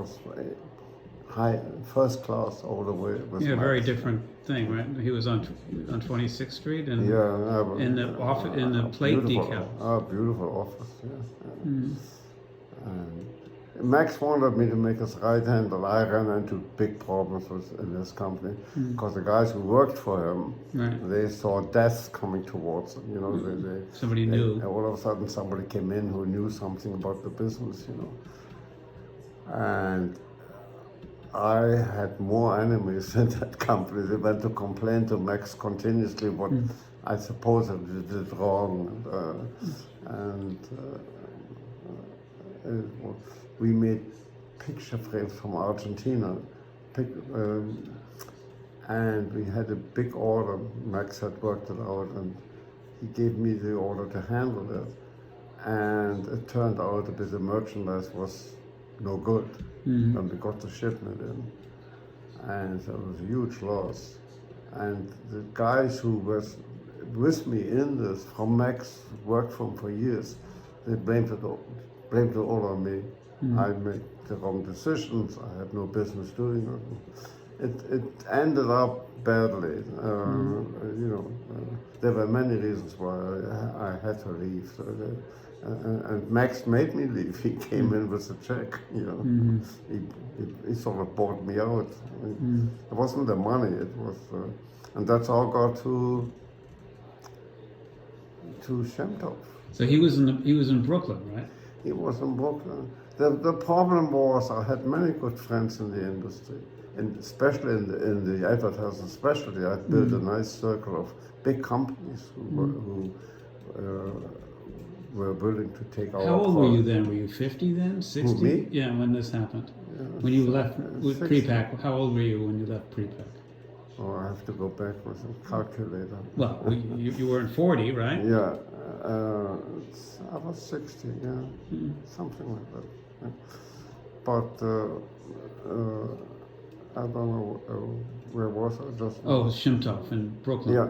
was high, first class all the way. With Yeah, Max. very different thing, right? He was on 26th Street and Yeah, in the in the plate decal. Beautiful office. Yeah. And Max wanted me to make his right hand, and I ran into big problems in his company because the guys who worked for him, they saw death coming towards them. You know, Somebody knew. All of a sudden, somebody came in who knew something about the business. You know, and I had more enemies in that company. They went to complain to Max continuously what I suppose I did wrong, we made picture frames from Argentina, and we had a big order. Max had worked it out, and he gave me the order to handle it. And it turned out that the merchandise was no good when we got the shipment in, and so it was a huge loss. And the guys who was with me in this from Max, worked for him for years, they blamed it all on me. I made the wrong decisions. I had no business doing it. It ended up badly. You know, there were many reasons why I had to leave. So and Max made me leave. He came in with a check. You know, he sort of bought me out. It wasn't the money. It was, and that's how I got to Shemtov. So he was in Brooklyn, right? He was in Brooklyn. The problem was I had many good friends in the industry, and especially in the advertising specialty. I built a nice circle of big companies who were willing to take our. How old were you then? Were you 50 then? 60? Who, me? Yeah, when this happened. Yeah, when you left with Prepac, how old were you when you left Prepac? Oh, I have to go back with a calculator. Well, you weren't 40, right? Yeah, I was 60, yeah, something like that. Yeah. But I don't know where was I just. Oh, Shemtov in Brooklyn. Yeah.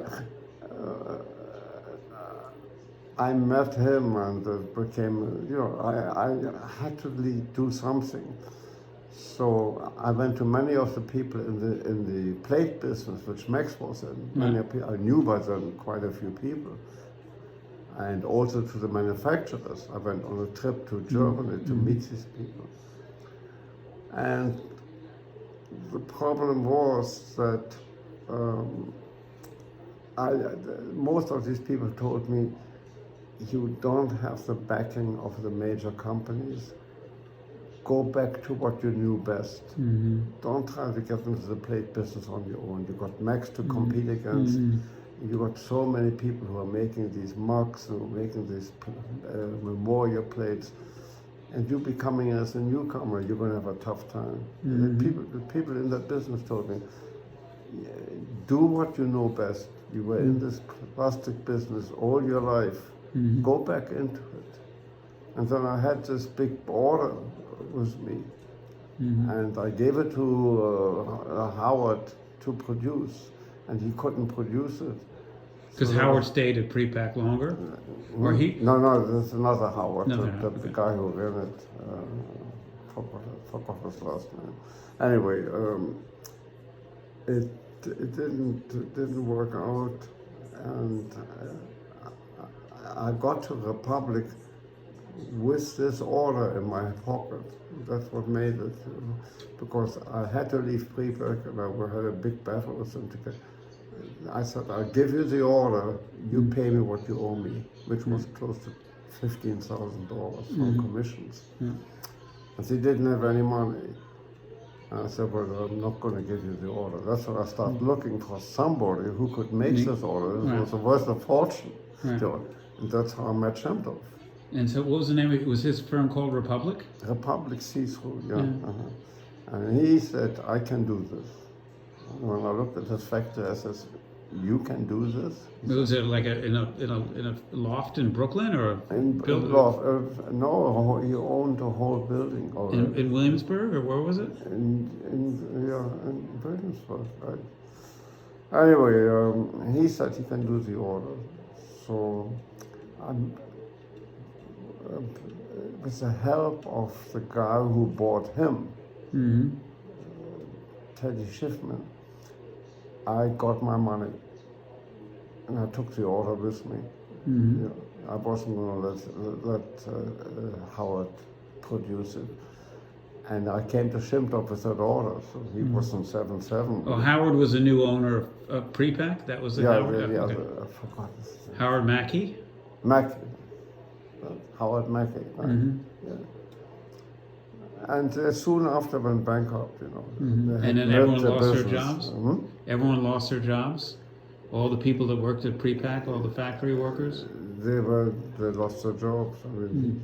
I met him and it became, you know, I had to do something. So I went to many of the people in the plate business, which Max was in. Many people, I knew by then quite a few people. And also to the manufacturers. I went on a trip to Germany to meet these people. And the problem was that most of these people told me, you don't have the backing of the major companies. Go back to what you knew best. Don't try to get into the plate business on your own. You got Max to compete against. You got so many people who are making these mugs and making these memorial plates, and you becoming as a newcomer, you're going to have a tough time. The people in that business told me, do what you know best. You were in this plastic business all your life. Go back into it. And then I had this big order with me, and I gave it to Howard to produce, and he couldn't produce it. Because Howard stayed at Prepac longer? Or he? No, there's another Howard, the guy who ran it. Forgot his last name. Anyway, it didn't work out, and I got to Republic with this order in my pocket. That's what made it, because I had to leave Prepac, and I had a big battle with them to get. I said, I'll give you the order, you pay me what you owe me, which was close to $15,000 from commissions. And they didn't have any money. And I said, well, I'm not going to give you the order. That's when I started looking for somebody who could make this order. It was worth a fortune. And that's how I met Shemtov. And so what was the name of it? Was his firm called Republic? Republic See-Through, And he said, I can do this. When I looked at his factory, I said, you can do this? Was it like in a loft in Brooklyn or loft? No, he owned the whole building. In Williamsburg, or where was it? In Williamsburg, right. Anyway, he said he can do the order. So with the help of the guy who bought him, Teddy Schiffman, I got my money and I took the order with me. Mm-hmm. Yeah, I wasn't going to let Howard produce it. And I came to Shimtop with that order, so he was in 7-7. Oh, Howard was the new owner of Prepac? That was the Yeah, Howard? the Okay. other, I forgot his name. Howard Mackey? Mackey. Howard Mackey. Right? Mm-hmm. Yeah. And soon after went bankrupt, Mm-hmm. They And had then everyone merged their lost their business. jobs? Mhm. Everyone lost their jobs? All the people that worked at Prepac, all the factory workers? They lost their jobs. I mean,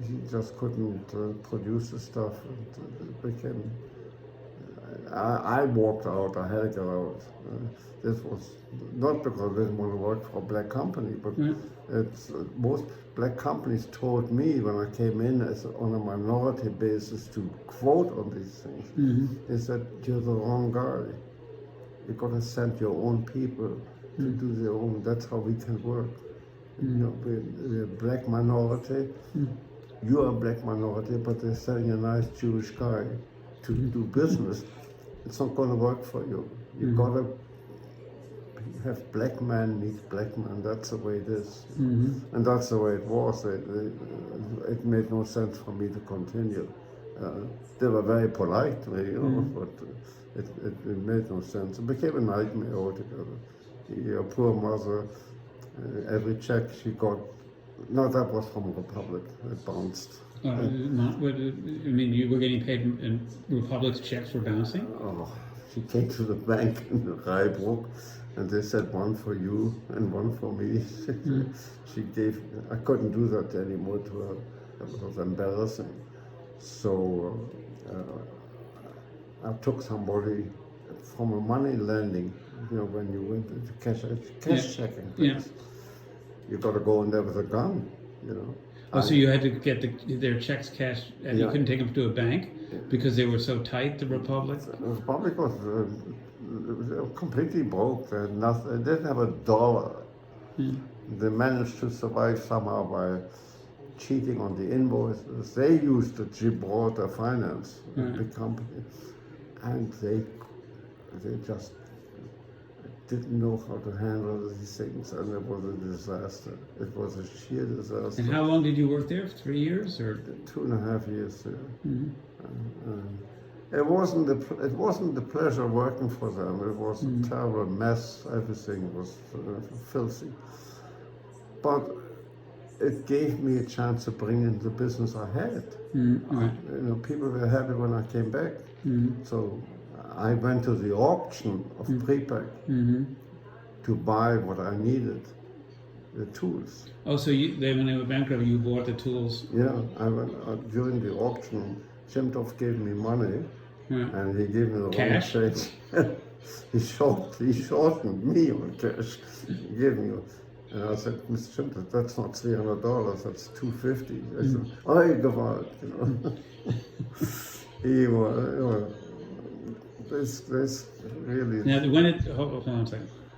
he just couldn't produce the stuff. And it became. I walked out. I had to get out. This was not because I didn't want to work for a black company, but it's most black companies told me when I came in as on a minority basis to quote on these things. They said, "You're the wrong guy. You're gonna send your own people to do their own. That's how we can work. We're a black minority. You are a black minority, but they're sending a nice Jewish guy to do business. It's not going to work for you. You've got to have black men meet black men. That's the way it is." And that's the way it was. It made no sense for me to continue. They were very polite, but it made no sense. It became a nightmare altogether. Your poor mother, every check she got, no, that was from Republic. It bounced. I mean, you were getting paid and Republic's checks were bouncing? Oh, she came to the bank in Rybrook and they said one for you and one for me. She gave, I couldn't do that anymore to her. It was embarrassing. So I took somebody from a money lending, when you went to cash checking things. You got to go in there with a gun, Oh, so you had to get their checks cashed, and you couldn't take them to a bank because they were so tight, the Republic? The Republic was completely broke. They had nothing. They didn't have a dollar. They managed to survive somehow by cheating on the invoices. They used the Gibraltar Finance, a big company, and they just didn't know how to handle these things, and it was a disaster. It was a sheer disaster. And how long did you work there? 3 years or 2.5 years there. It wasn't the pleasure working for them. It was a terrible mess. Everything was filthy. But it gave me a chance to bring in the business I had. People were happy when I came back. So I went to the auction of Prepac to buy what I needed, the tools. Oh, so when they were bankrupt, you bought the tools? Yeah, I went during the auction. Shimtov gave me money, and he gave me the cash? wrong change. he shortened me on cash. He gave me, and I said, "Mr. Shimtov, that's not $300. That's $250." I said, "Oh, you go out," He was. This really. Now, when hold on a second.